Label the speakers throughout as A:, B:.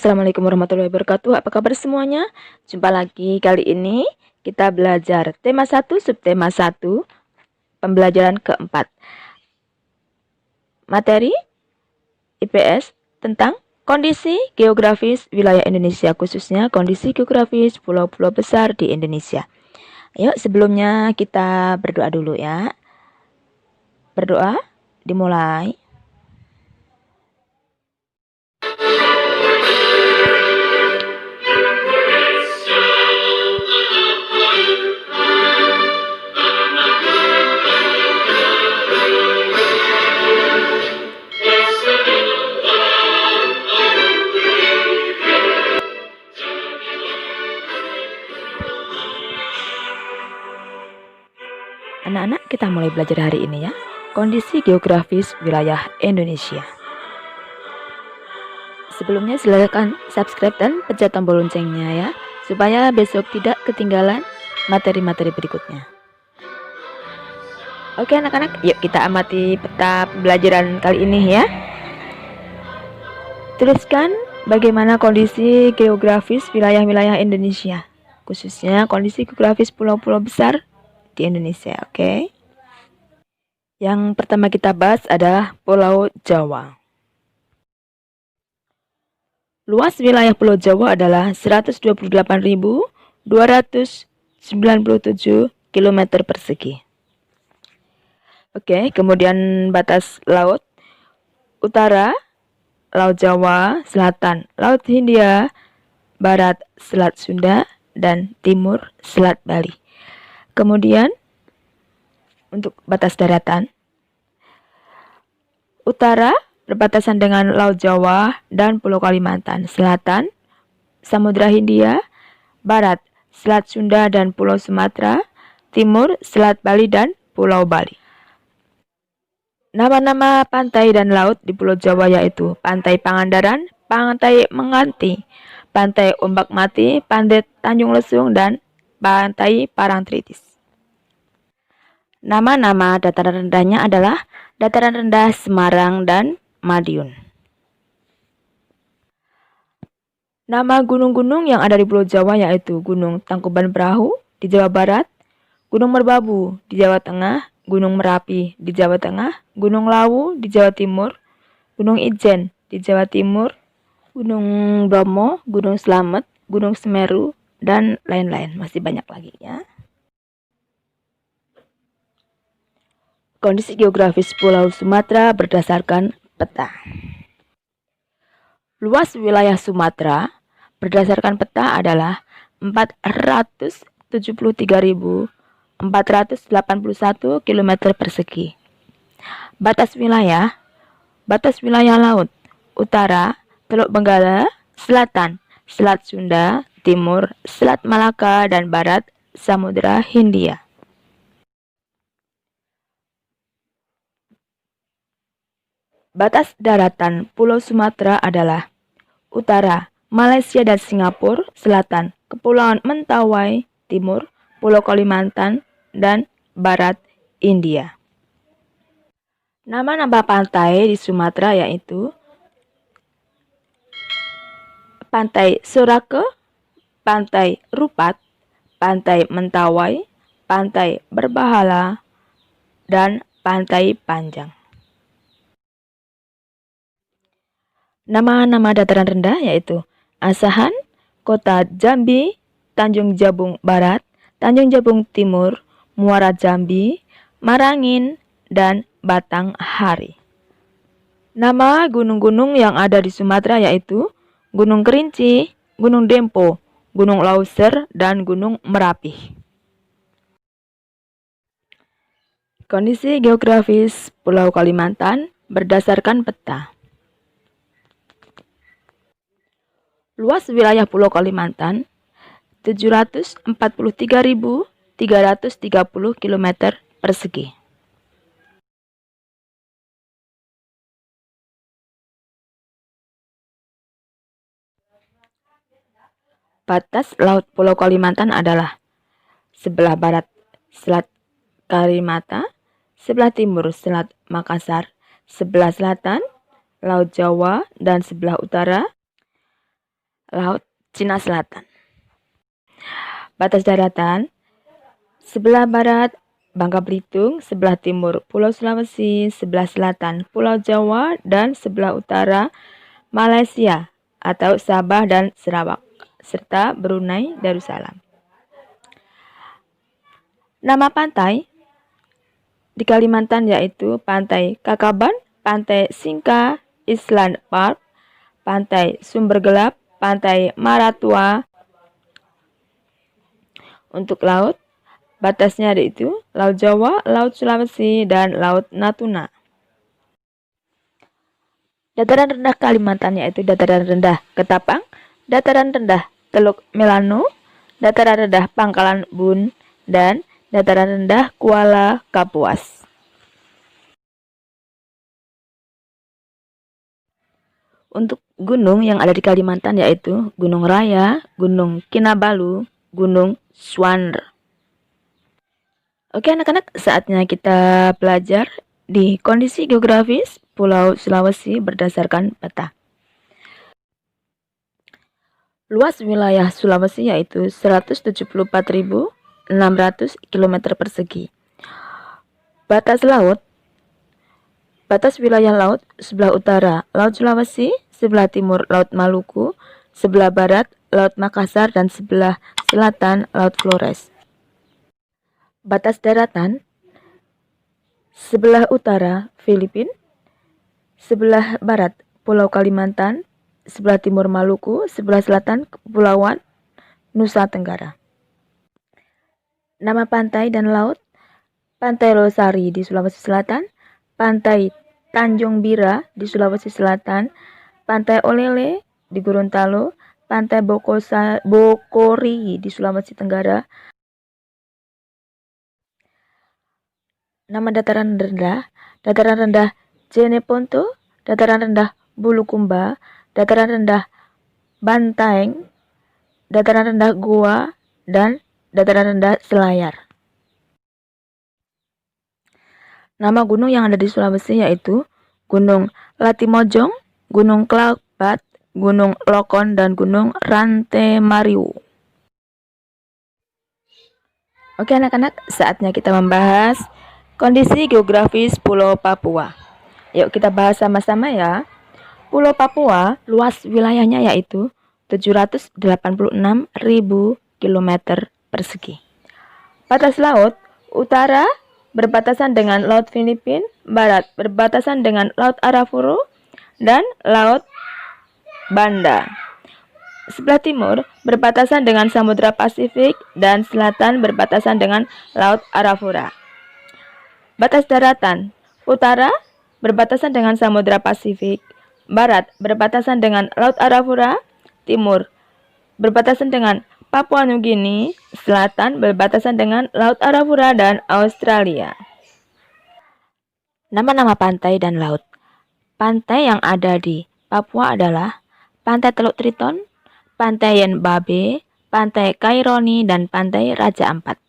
A: Assalamualaikum warahmatullahi wabarakatuh. Apa kabar semuanya? Jumpa lagi. Kali ini kita belajar tema 1, subtema 1, pembelajaran keempat. Materi IPS tentang kondisi geografis wilayah Indonesia, khususnya kondisi geografis pulau-pulau besar di Indonesia. Yuk, sebelumnya kita berdoa dulu ya. Berdoa dimulai. Anak-anak, kita mulai belajar hari ini ya. Kondisi geografis wilayah Indonesia. Sebelumnya silakan subscribe dan pencet tombol loncengnya ya, supaya besok tidak ketinggalan materi-materi berikutnya. Oke anak-anak, yuk kita amati peta pembelajaran kali ini ya. Tuliskan bagaimana kondisi geografis wilayah-wilayah Indonesia, khususnya kondisi geografis pulau-pulau besar di Indonesia, oke? Yang pertama kita bahas adalah Pulau Jawa. Luas wilayah Pulau Jawa adalah 128.297 km persegi. Oke, kemudian batas laut utara, Laut Jawa, selatan, Laut Hindia, barat, Selat Sunda, dan timur, Selat Bali. Kemudian untuk batas daratan, utara berbatasan dengan Laut Jawa dan Pulau Kalimantan, selatan Samudra Hindia, barat Selat Sunda dan Pulau Sumatera, timur Selat Bali dan Pulau Bali. Nama-nama pantai dan laut di Pulau Jawa yaitu Pantai Pangandaran, Pantai Menganti, Pantai Ombak Mati, Pantai Tanjung Lesung, dan Pantai Parangtritis. Nama-nama dataran rendahnya adalah Dataran Rendah Semarang dan Madiun. Nama gunung-gunung yang ada di Pulau Jawa yaitu Gunung Tangkuban Perahu di Jawa Barat, Gunung Merbabu di Jawa Tengah, Gunung Merapi di Jawa Tengah, Gunung Lawu di Jawa Timur, Gunung Ijen di Jawa Timur, Gunung Bromo, Gunung Slamet, Gunung Semeru, dan lain-lain. Masih banyak lagi ya. Kondisi geografis Pulau Sumatera berdasarkan peta. Luas wilayah Sumatera berdasarkan peta adalah 473.481 km persegi. Batas wilayah laut utara Teluk Benggala, selatan Selat Sunda, timur Selat Malaka, dan barat Samudra Hindia. Batas daratan Pulau Sumatera adalah utara Malaysia dan Singapura, selatan Kepulauan Mentawai, timur Pulau Kalimantan, dan barat India. Nama-nama pantai di Sumatera yaitu Pantai Sorake, Pantai Rupat, Pantai Mentawai, Pantai Berbahala, dan Pantai Panjang. Nama-nama dataran rendah yaitu Asahan, Kota Jambi, Tanjung Jabung Barat, Tanjung Jabung Timur, Muara Jambi, Marangin, dan Batanghari. Nama gunung-gunung yang ada di Sumatera yaitu Gunung Kerinci, Gunung Dempo, Gunung Lauser, dan Gunung Merapi. Kondisi geografis Pulau Kalimantan berdasarkan peta. Luas wilayah Pulau Kalimantan 743.330 km persegi. Batas laut Pulau Kalimantan adalah sebelah barat Selat Karimata, sebelah timur Selat Makassar, sebelah selatan Laut Jawa, dan sebelah utara Laut Cina Selatan. Batas daratan sebelah barat Bangka Belitung, sebelah timur Pulau Sulawesi, sebelah selatan Pulau Jawa, dan sebelah utara Malaysia atau Sabah dan Sarawak, serta Brunei Darussalam. Nama pantai di Kalimantan yaitu Pantai Kakaban, Pantai Singka, Island Park, Pantai Sumber Gelap, Pantai Maratua. Untuk laut, batasnya yaitu Laut Jawa, Laut Sulawesi, dan Laut Natuna. Dataran rendah Kalimantan yaitu dataran rendah Ketapang, dataran rendah Teluk Melano, dataran rendah Pangkalan Bun, dan dataran rendah Kuala Kapuas. Untuk gunung yang ada di Kalimantan yaitu Gunung Raya, Gunung Kinabalu, Gunung Swaner. Oke anak-anak, saatnya kita belajar di kondisi geografis Pulau Sulawesi berdasarkan peta. Luas wilayah Sulawesi yaitu 174.600 km persegi. Batas laut, batas wilayah laut sebelah utara Laut Sulawesi, sebelah timur Laut Maluku, sebelah barat Laut Makassar, dan sebelah selatan Laut Flores. Batas daratan sebelah utara Filipina, sebelah barat Pulau Kalimantan, sebelah timur Maluku, sebelah selatan Kepulauan Nusa Tenggara. Nama pantai dan laut: Pantai Losari di Sulawesi Selatan, Pantai Tanjung Bira di Sulawesi Selatan, Pantai Olele di Gorontalo, Pantai Bokori di Sulawesi Tenggara. Nama dataran rendah Jeneponto, dataran rendah Bulukumba, dataran rendah Bantaeng, dataran rendah Goa, dan dataran rendah Selayar. Nama gunung yang ada di Sulawesi yaitu Gunung Latimojong, Gunung Klabat, Gunung Lokon, dan Gunung Rantemariu. Oke anak-anak, saatnya kita membahas kondisi geografis Pulau Papua. Yuk kita bahas sama-sama ya. Pulau Papua luas wilayahnya yaitu 786.000 km persegi. Batas laut utara berbatasan dengan Laut Filipina, barat berbatasan dengan Laut Arafuru dan Laut Banda. Sebelah timur berbatasan dengan Samudra Pasifik dan selatan berbatasan dengan Laut Arafura. Batas daratan utara berbatasan dengan Samudra Pasifik, barat berbatasan dengan Laut Arafura, timur berbatasan dengan Papua Nugini, selatan berbatasan dengan Laut Arafura dan Australia. Nama-nama pantai dan laut. Pantai yang ada di Papua adalah Pantai Teluk Triton, Pantai Yenbabe, Pantai Kaironi, dan Pantai Raja Ampat.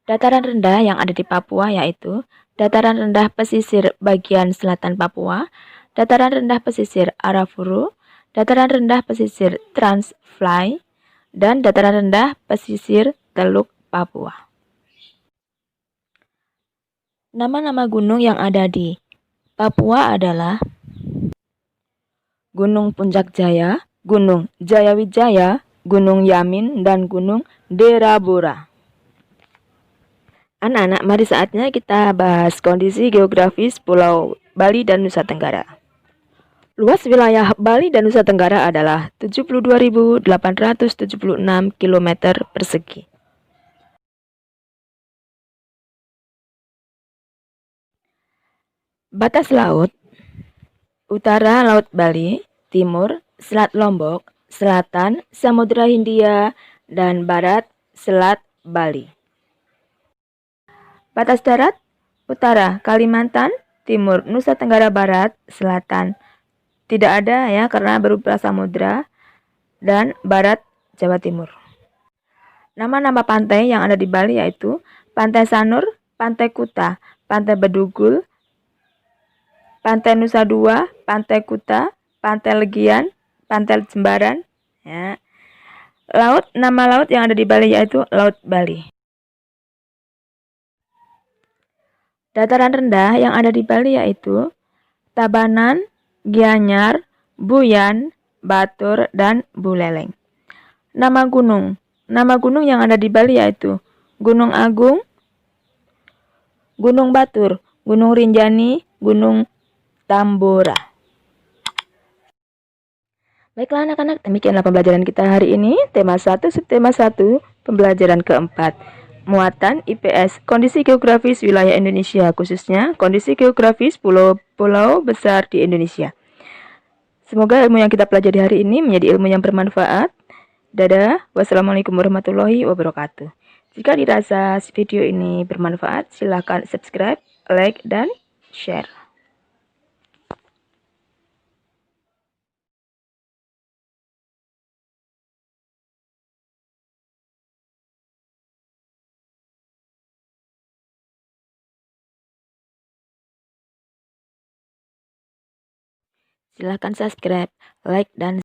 A: Dataran rendah yang ada di Papua yaitu dataran rendah pesisir bagian selatan Papua, dataran rendah pesisir Arafuru, dataran rendah pesisir Transfly, dan dataran rendah pesisir Teluk Papua. Nama-nama gunung yang ada di Papua adalah Gunung Puncak Jaya, Gunung Jayawijaya, Gunung Yamin, dan Gunung Derabora. Anak-anak, mari saatnya kita bahas kondisi geografis Pulau Bali dan Nusa Tenggara. Luas wilayah Bali dan Nusa Tenggara adalah 72.876 km persegi. Batas laut utara Laut Bali, timur Selat Lombok, selatan Samudra Hindia, dan barat Selat Bali. Batas darat utara Kalimantan, timur Nusa Tenggara Barat, selatan tidak ada ya karena berupa samudra, dan barat Jawa Timur. Nama-nama pantai yang ada di Bali yaitu Pantai Sanur, Pantai Kuta, Pantai Bedugul, Pantai Nusa Dua, Pantai Kuta, Pantai Legian, Pantai Jembaran. Ya. Nama laut yang ada di Bali yaitu Laut Bali. Dataran rendah yang ada di Bali yaitu Tabanan, Gianyar, Buyan, Batur, dan Buleleng. Nama gunung yang ada di Bali yaitu Gunung Agung, Gunung Batur, Gunung Rinjani, Gunung Tambora. Baiklah anak-anak, demikianlah pembelajaran kita hari ini. Tema 1, subtema 1, pembelajaran keempat. Muatan IPS, kondisi geografis wilayah Indonesia, khususnya kondisi geografis pulau-pulau besar di Indonesia. Semoga ilmu yang kita pelajari hari ini menjadi ilmu yang bermanfaat. Dadah, wassalamualaikum warahmatullahi wabarakatuh. Jika dirasa video ini bermanfaat, silakan subscribe, like, dan share. Silahkan subscribe, like, dan